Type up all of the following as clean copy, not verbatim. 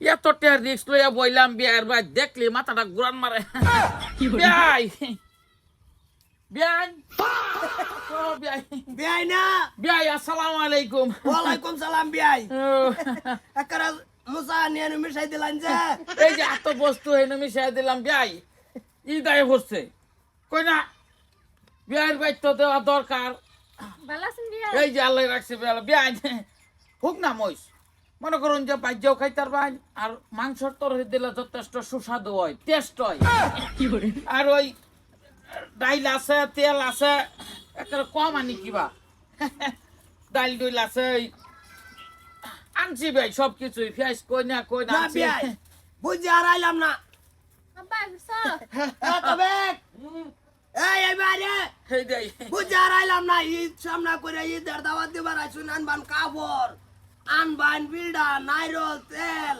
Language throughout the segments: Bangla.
এত রিক্স লইয়া বইলাম বিয়ার ভাই দেখলি মাথাটা ঘুরান মারে বিয়াই বিয়াই ও বিয়াই বিয়াই না বিয়াই আসসালামু আলাইকুম ওয়ালাইকুম সালাম বিয়াই ও, একরা মুসা নিয়ে মিশাই দিলেন যে এই যে এত বস্তু এনে মিশাই দিলাম বিয়াই ইদায় হচ্ছে কই না বিয়ার ভাই তো দেওয়া দরকার ভালো আছেন বিয়া? এই যে আল্লাহ রাখছে বিয়াই হোক না মইস মনে করুন যে বাজ্যও খাইতার ভাই আর মাংসর তরকারি দিলে যথেষ্ট সুস্বাদু হয় টেস্ট হয় আর ওই ডাইল আছে তেল আছে একটা কম আনি কিবা ডাইল ডুইল আছে আনছি ভাই সব কিছুই পেঁয়াজ কই না না বিয়াই বুঝি আর আইলাম না আব্বা আইছো? তবে এই বাইরে সেই দেই বুঝি আর আইলাম না ঈদ সামনা করে ঈদের দাওয়াত দিবার আইছুন আনবান কাপড় আনবান বিড়া নাইরল তেল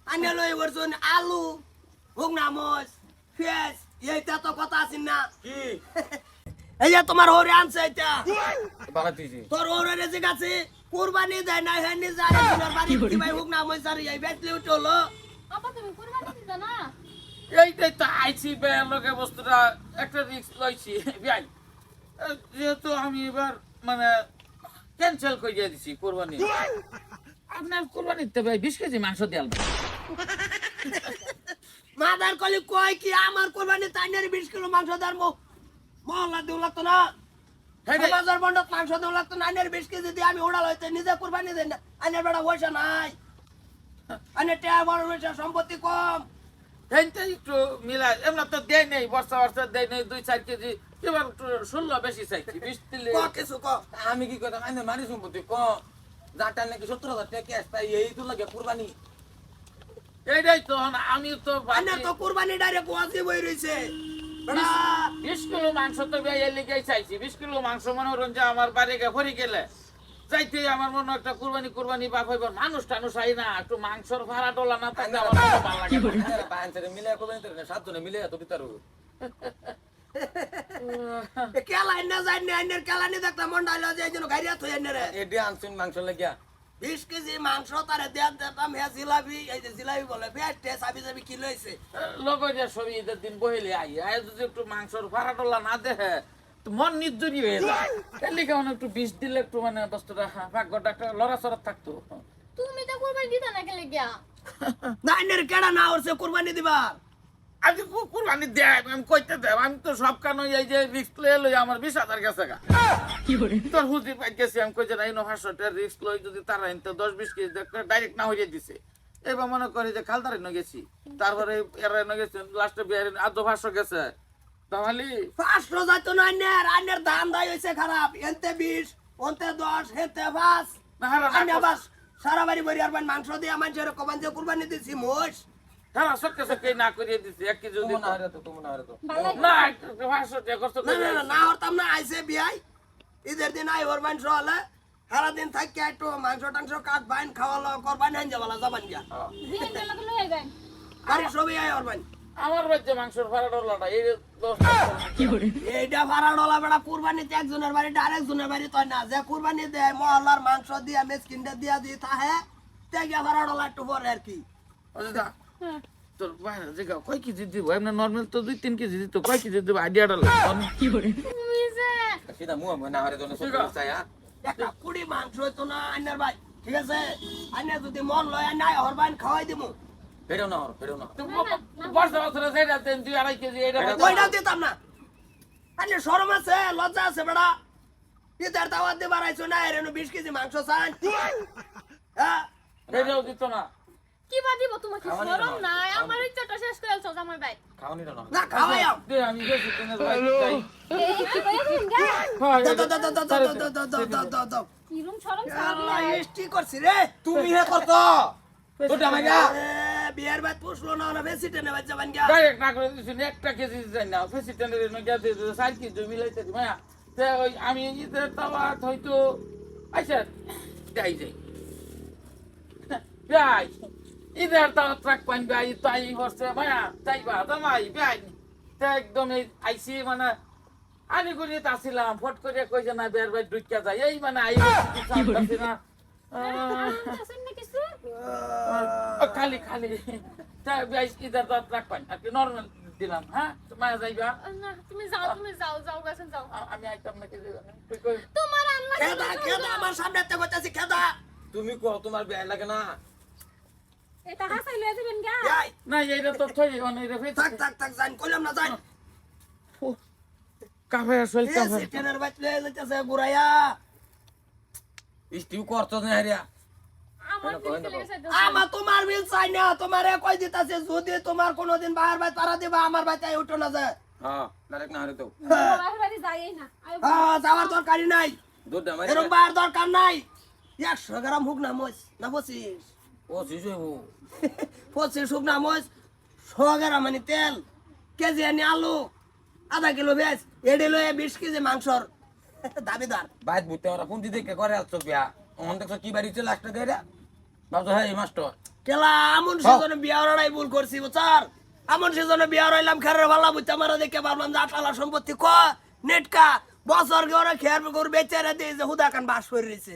আনে লই বলছুন আলু হুগনা মস পেঁয়াজ এইটা তো কথা আছেন না কি এই যে তোমার ওরে আনছে এটা বাগাতিছি তোর ওরে রেজে গেছে কুরবানি দেয় না হেনি যায় তোমার বাড়ি কি ভাই হুগনা মস আর এই বেচলে উঠলো আব্বা তুমি কুরবানি দিছো না? এইটাই তো আইছি বের লগে বস্তুটা একটা রিস্ক লইছি ভাই যেহেতু আমি এবার মানে ক্যান্সেল করে দিছি কোরবানি আপনার কোরবানিতে ভাই 20 কেজি মাংস দিয়াল মাদার কলি কয় কি আমার কুরবানি তাইনের 20 কিলো মাংস দারমো মহল্লা দেউ লাগতো না বাজার বন্ডত মাংস দেউ লাগতো না আইনের 20 কেজি দিয়ে আমি ওড়াল হইতে নিজে কুরবানি দেন না আইনের বেড়া পয়সা নাই আইনের টাকা বড় পয়সা সম্পত্তি কম এইটা একটু মিলা এমন তো দেয় নেই বর্ষা বর্ষা দেয় নেই 2-4 কেজি এবার একটু 16 বেশি চাইছি 20 দিলে ক কিছু ক আমি কি কথা মানে মারি সম্পত্তি ক যাটা নাকি 70,000 টাকা ক্যাশ পাই এই তো লাগে কুরবানি এইটাই তো আমি তো আইনের তো কুরবানি ডাইরেক্ট ওয়াজি বই রইছে বেড়া 20 কিলো মাংস তো ভাই এর লিগেই চাইছি 20 কিলো মাংস মনে হরুন যে আমার বাড়ি গে ভরি গেলে চাইতে আমার মনে হয় একটা কুরবানি বাপ হইব মানুষ টানুষ আই না একটু মাংসর ভাড়া ডলা না থাকলে আমার মনে ভালো লাগে না। পাঁচরে মিলে কুরবানি তো সাতজনে মিলে তো দিতারু কেলা আইনা যাই না আইনের কেলা নি দেখতা মন ডাইলা যে এই জন্য গাইরিয়া থই আইনারে এডি আনছুন মাংস লাগিয়া 20 কেজি মাংস তারে দেয়া দিতাম হে জিলাপি এই যে জিলাপি বলে বেটে সাবি সাবি কিলো হইছে লোক যে সবই ঈদের দিন বহিলে আই যদি একটু মাংসর ভাড়া ডলা না দেখে তো মন নির্জরি হয়ে যায় এর লিগে মানে একটু 20 দিলে একটু মানে বস্তুটা ভাগ্যটা একটা লড়াচড়া থাকতো তুমি তো কুরবানি দিতা না কেলে গিয়া? না আইনের কেডা না ওরছে কুরবানি দিবার আমি কুরবানি দেয় আমি কইতে দেব আমি তো সব কান এই যে রিস্ক লই আমার 20,000 গেছে গা তোর হুজি পাই গেছি আমি কই যে না ইনো 500 রিস্ক লই যদি তারা ইনতে 10-20 কেজি ডাইরেক্ট না হইয়ে দিছে এবার মনে করি যে খালদারে ন গেছি তারপরে এর ন গেছি লাস্টে বিয়ার আদো 500 গেছে তাহলে 500 যাইতো না আইনের আইনের দাম দাই হইছে খারাপ এনতে 20 ওনতে 10 হেতে 5 না হারা আইনা বাস সারা বাড়ি বড়ি আর মাংস দিয়ে মানুষের কমান দিয়ে কুরবানি দিছি মোষ হারা সক্কে সক্কে না করিয়ে দিছে এক কেজি যদি তুমি না হরে তো তুমি না হরে তো ভালো না 500 টাকা কষ্ট না করে না না না হরতাম না আইছে বিয়াই ঈদের দিন আই ওর মাংস হলে সারা দিন থাকি একটু মাংস টাংস কাট বাইন খাওয়ালো করবান হান যাবালা যাবান গিয়া বিয়ে তো লাগে লই যাবেন। বাড়ি সবই আই ওর বাইন আমার বাচ্চা মাংসের ভাড়া ডলাটা এই 10 এইটা ভাড়া ডলা বেড়া কুরবানিতে একজনের বাড়িতে আরেকজনের বাড়ি তয় না যে কুরবানি দেয় মহল্লার মাংস দিয়া মেসকিনটা দিয়া দি তাহে তেগিয়া ভাড়া ডলা একটু পরে আর কি বুঝলা তোর বাইরে জায়গা কয় কেজি দিব এমনি নরমাল তো 2-3 কেজি দিত কয় কেজি দিব আইডিয়াটা লাগে তুমি যে সিধা মুয়া না হরে তো সব চায়া একটা কুড়ি মাংস হইতো না আইনার ভাই ঠিক আছে আইনা যদি মন লয় নাই ওর বাইন খাওয়াই দিমু ফেরো না হর ফেরো না বর্ষা বছরে যেটা 2-2.5 কেজি এটা ওইটাও দিতাম না আইনে শরম আছে লজ্জা আছে বেড়া ঈদের দাওয়াত দিবার আইছো না এর 20 কেজি মাংস চান হ্যাঁ এটাও দিত না কি বা দিব তোমাকে খাওয়ানি শরম না। নাই আমার ইচ্ছাটা শেষ করে আলছো জামাই ভাই। খাওনি না না খাওয়াইও দে আমি গেছি দিনের ভাই যাই এই কি কইছেন গা? হয় দাও দাও দাও দাও দাও দাও দাও দাও দাও দাও কি রুম শরম আল্লাহ সামনে। এসটি করছি রে তুমি হে করতো ওটা মাইয়া বিয়ার বাদ পুষলো না না বেশি টেনে বাচ্চা বান গিয়া ডাইরেক্ট না করে দিছি একটা কেজি যাই না প্রেসিডেন্টের এনে গিয়ে দিয়ে 4 কেজি মিলাইতে দি মায়া তে ওই আমি ঈদের দাওয়াত হয়তো আচ্ছা যাই যাই যাই ঈদের দাওয়াত ট্রাক পাইন ভাই তাই হচ্ছে মায়া যাইবা জামাই ভাই তে একদম এই আইসি মানে আমি করে আসছিলাম ফট করে কইছে না বের ভাই ঢুকিয়া যায় এই মানে আই না আছেন না কিছু? খালি খালি তা বেশ ইদার দাঁত রাখবেন আর কি নর্মাল দিলাম হ্যাঁ মায়া যাইবা না তুমি যাও যাও গেছেন যাও আমি আইতাম নাকি তুই কই তোমার আম্মা খেদা খেদা আমার সামনে তে কইতাছি খেদা তুমি কো তোমার বিয়া লাগে না এটা হাসাই লয়ে দিবেন গা যাই না এইটা তো থই অনেক রে থাক থাক থাক জান কইলাম না যাই কাফে আসল এ কাফে সিটেনের বাইত লয়ে যাইতাছে গুরাইয়া স্টিউ করছ না হারিয়া আমার দিকে লেগেছে আমা তোমার বিল চাই না তোমারে কই দিতাছে যদি তোমার কোনোদিন বাহার বাইত পারা দিবা আমার বাইতে উঠো না যায় হ্যাঁ ডাইরেক্ট না হারে তো বাবার বাড়ি যাই না হ্যাঁ যাওয়ার দরকারই নাই দুধ দামাই এরকম বাহার দরকার নাই 100 গ্রাম হুক না মস না 25 ও শিশু 25 হুক না মস 100 গ্রাম মানে তেল কেজি আনি আলু আধা কিলো বেশ এডে লয়ে 20 কেজি মাংসর দাবিদার বাইত বুতে ওরা কোন দিকে করে আসছো বিয়া অন দেখছো কি বাড়ি চলে একটা দেরা ভাবছো হ্যাঁ এই মাস্টার কেলা আমন সেজনে বিয়া হরাই ভুল করছি বুঝার আমন সেজনে বিয়া হরাইলাম খেরের ভালা বুঝতে মারা দেখে ভাবলাম যে আটালা সম্পত্তি ক নেটকা বছর গরে খেয়ার করে বেচারে দিয়ে যে হুদা কান বাস করে রয়েছে